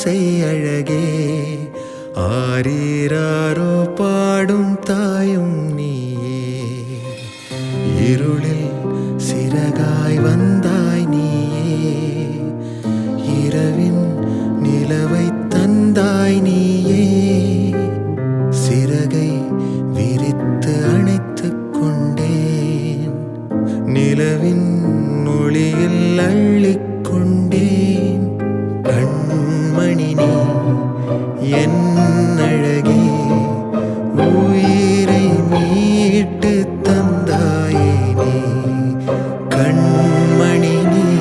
ஆசை அழகே ஆரீராரோ பாடும் தாயும் நீயே இருளில் சிறகாய் வந்தாய் நீயே இரவின் நிலவை தந்தாய் நீயே சிறகை விரித்து அணைத்துக் கொண்டேன் நிலவின் ஒளியில் அள்ளிக்